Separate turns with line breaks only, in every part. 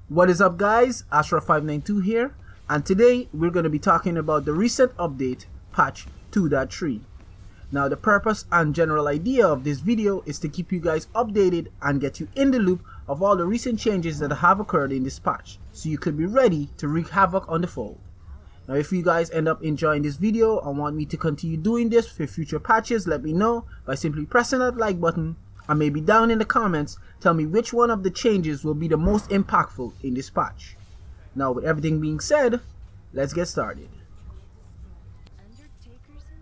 What is up, guys? Ashraf592 here, and today we're going to be talking about the recent update, patch 2.3. Now, the purpose and general idea of this video is to keep you guys updated and get you in the loop of all the recent changes that have occurred in this patch, so you could be ready to wreak havoc on the fold. Now, if you guys end up enjoying this video and want me to continue doing this for future patches, let me know by simply pressing that like button, and maybe down in the comments tell me which one of the changes will be the most impactful in this patch. Now, with everything being said, let's get started.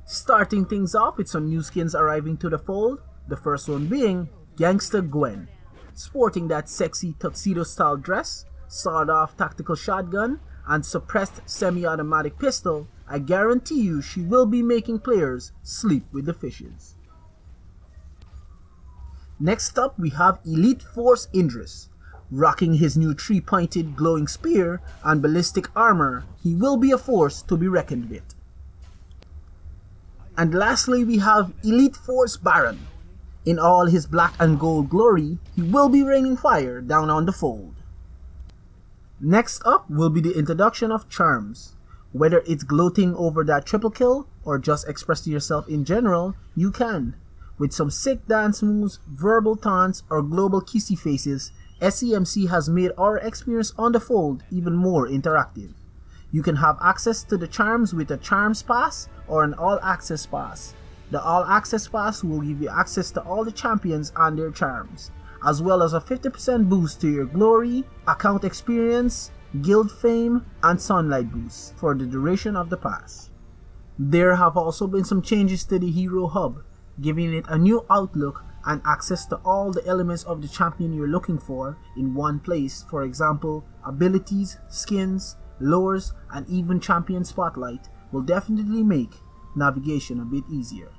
Starting things off with some new skins arriving to the fold, the first one being Gangsta Gwen. Sporting that sexy tuxedo style dress, sawed-off tactical shotgun, and suppressed semi-automatic pistol, I guarantee you she will be making players sleep with the fishes. Next up, we have Elite Force Idris. Rocking his new 3-pointed glowing spear and ballistic armor, he will be a force to be reckoned with. And lastly, we have Elite Force Baron. In all his black and gold glory, he will be raining fire down on the fold. Next up will be the introduction of charms. Whether it's gloating over that triple kill or just express yourself in general, you can. With some sick dance moves, verbal taunts, or global kissy faces, SEMC has made our experience on the fold even more interactive. You can have access to the charms with a Charms Pass or an All Access Pass. The All Access Pass will give you access to all the champions and their charms, as well as a 50% boost to your glory, account experience, guild fame, and sunlight boosts for the duration of the pass. There have also been some changes to the Hero Hub, giving it a new outlook and access to all the elements of the champion you're looking for in one place. For example, abilities, skins, lures, and even champion spotlight will definitely make navigation a bit easier.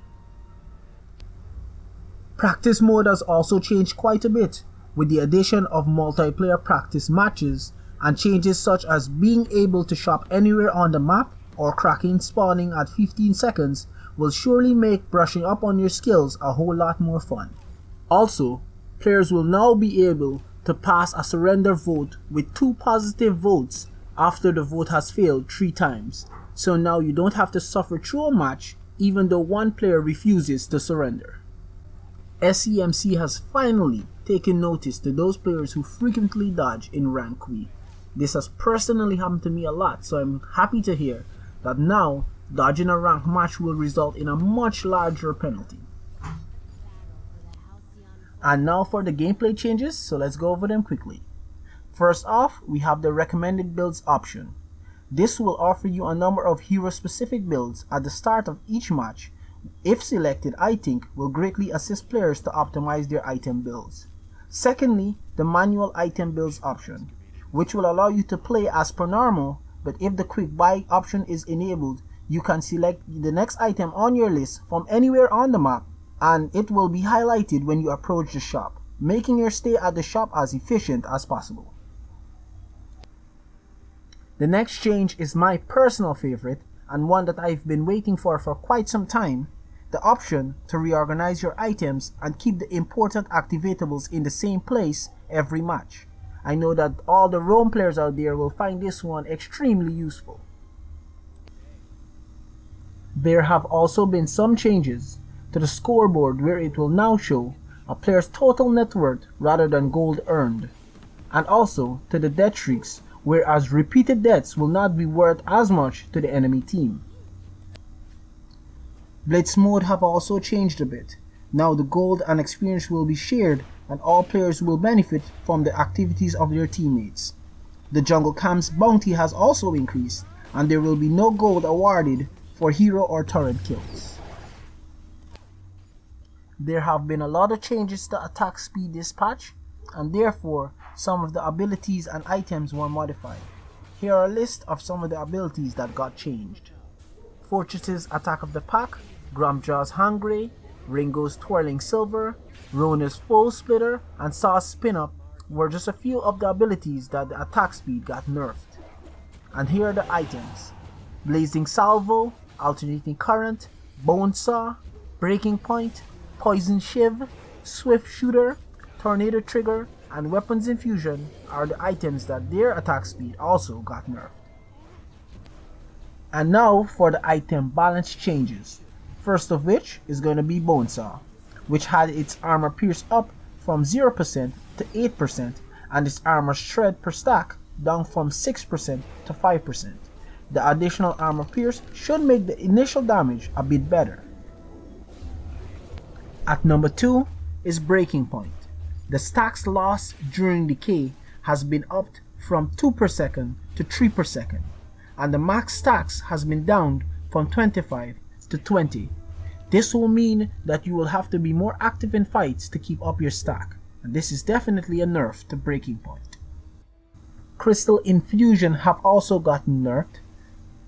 Practice mode has also changed quite a bit, with the addition of multiplayer practice matches and changes such as being able to shop anywhere on the map or cracking spawning at 15 seconds will surely make brushing up on your skills a whole lot more fun. Also, players will now be able to pass a surrender vote with 2 positive votes after the vote has failed 3 times, so now you don't have to suffer through a match even though one player refuses to surrender. SEMC has finally taken notice to those players who frequently dodge in rank Q. This has personally happened to me a lot, so I'm happy to hear that now dodging a rank match will result in a much larger penalty. And now for the gameplay changes, so let's go over them quickly. First off, we have the recommended builds option. This will offer you a number of hero specific builds at the start of each match. If selected, I think will greatly assist players to optimize their item builds. Secondly, the manual item builds option, which will allow you to play as per normal, but if the quick buy option is enabled, you can select the next item on your list from anywhere on the map, and it will be highlighted when you approach the shop, making your stay at the shop as efficient as possible. The next change is my personal favorite, and one that I've been waiting for quite some time: the option to reorganize your items and keep the important activatables in the same place every match. I know that all the roam players out there will find this one extremely useful. There have also been some changes to the scoreboard, where it will now show a player's total net worth rather than gold earned, and also to the death streaks, whereas repeated deaths will not be worth as much to the enemy team. Blitz mode have also changed a bit. Now the gold and experience will be shared, and all players will benefit from the activities of their teammates. The jungle camp's bounty has also increased, and there will be no gold awarded for hero or turret kills. There have been a lot of changes to attack speed this patch, and therefore some of the abilities and items were modified. Here are a list of some of the abilities that got changed. Fortress's Attack of the Pack, Gromjaw's Hangray, Ringo's Twirling Silver, Rona's Foe Splitter, and Saw's Spin Up were just a few of the abilities that the attack speed got nerfed. And here are the items: Blazing Salvo, Alternating Current, Bone Saw, Breaking Point, Poison Shiv, Swift Shooter, Tornado Trigger, and weapons infusion are the items that their attack speed also got nerfed. And now for the item balance changes. First of which is going to be Bonesaw, which had its armor pierce up from 0% to 8% and its armor shred per stack down from 6% to 5%. The additional armor pierce should make the initial damage a bit better. At number 2 is Breaking Point. The stacks lost during decay has been upped from 2 per second to 3 per second, and the max stacks has been downed from 25 to 20. This will mean that you will have to be more active in fights to keep up your stack, and this is definitely a nerf to Breaking Point. Crystal Infusion have also gotten nerfed.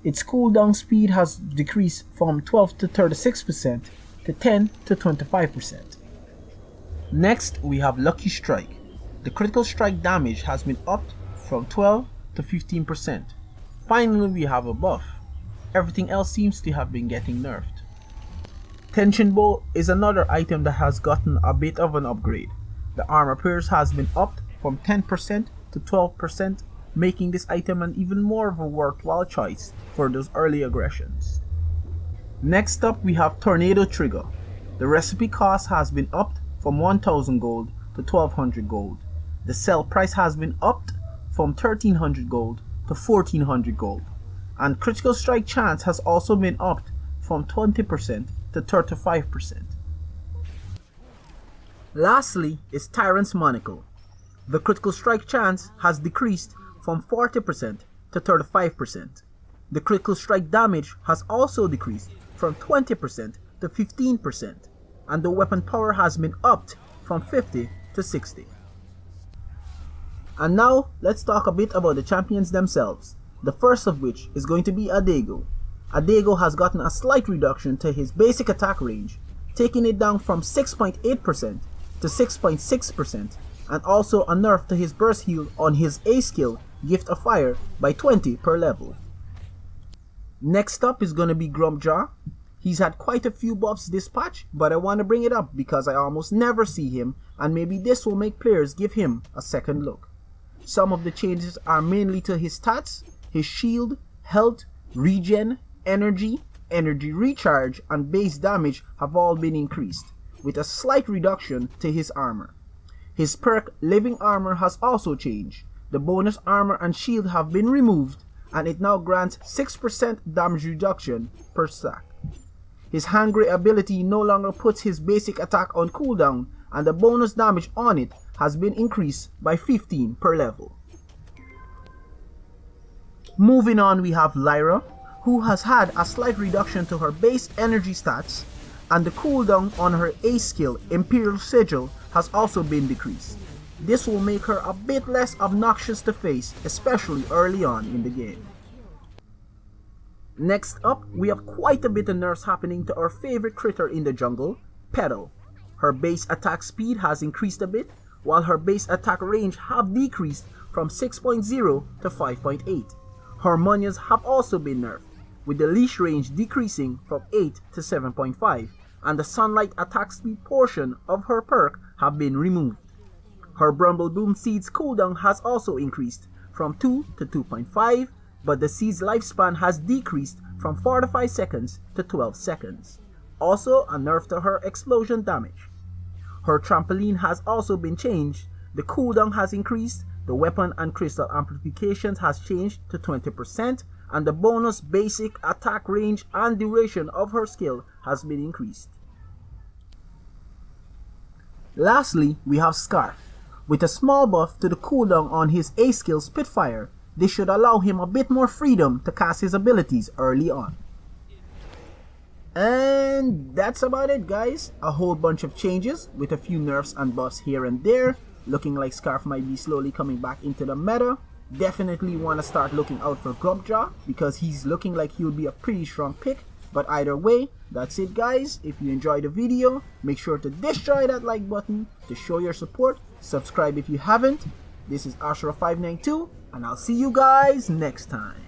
Its cooldown speed has decreased from 12 to 36% to 10 to 25%. Next we have Lucky Strike. The critical strike damage has been upped from 12 to 15%. Finally we have a buff. Everything else seems to have been getting nerfed. Tension Bow is another item that has gotten a bit of an upgrade. The armor pierce has been upped from 10% to 12%, making this item an even more of a worthwhile choice for those early aggressions. Next up we have Tornado Trigger. The recipe cost has been upped from 1000 gold to 1200 gold. The sell price has been upped from 1300 gold to 1400 gold. And critical strike chance has also been upped from 20% to 35%. Lastly is Tyrant's Monocle. The critical strike chance has decreased from 40% to 35%. The critical strike damage has also decreased from 20% to 15%, and the weapon power has been upped from 50 to 60. And now let's talk a bit about the champions themselves. The first of which is going to be Adego. Adego has gotten a slight reduction to his basic attack range, taking it down from 6.8% to 6.6%, and also a nerf to his burst heal on his A skill, Gift of Fire, by 20 per level. Next up is going to be Grumpjaw. He's had quite a few buffs this patch, but I want to bring it up because I almost never see him, and maybe this will make players give him a second look. Some of the changes are mainly to his stats, his shield, health, regen, energy, energy recharge, and base damage have all been increased, with a slight reduction to his armor. His perk Living Armor has also changed. The bonus armor and shield have been removed, and it now grants 6% damage reduction per stack. His Hungry ability no longer puts his basic attack on cooldown, and the bonus damage on it has been increased by 15 per level. Moving on, we have Lyra, who has had a slight reduction to her base energy stats, and the cooldown on her A skill Imperial Sigil has also been decreased. This will make her a bit less obnoxious to face, especially early on in the game. Next up, we have quite a bit of nerfs happening to our favorite critter in the jungle, Petal. Her base attack speed has increased a bit, while her base attack range have decreased from 6.0 to 5.8. Her minions have also been nerfed, with the leash range decreasing from 8 to 7.5, and the sunlight attack speed portion of her perk have been removed. Her Brumble Boom Seeds cooldown has also increased from 2 to 2.5, but the seed's lifespan has decreased from 45 seconds to 12 seconds. Also a nerf to her explosion damage. Her trampoline has also been changed, the cooldown has increased, the weapon and crystal amplifications has changed to 20%, and the bonus basic attack range and duration of her skill has been increased. Lastly, we have Scarf. With a small buff to the cooldown on his A skill Spitfire, this should allow him a bit more freedom to cast his abilities early on. And that's about it, guys. A whole bunch of changes with a few nerfs and buffs here and there. Looking like Scarf might be slowly coming back into the meta. Definitely want to start looking out for Grumpjaw because he's looking like he'll be a pretty strong pick. But either way, that's it, guys. If you enjoyed the video, make sure to destroy that like button to show your support. Subscribe if you haven't. This is Ashra592, and I'll see you guys next time.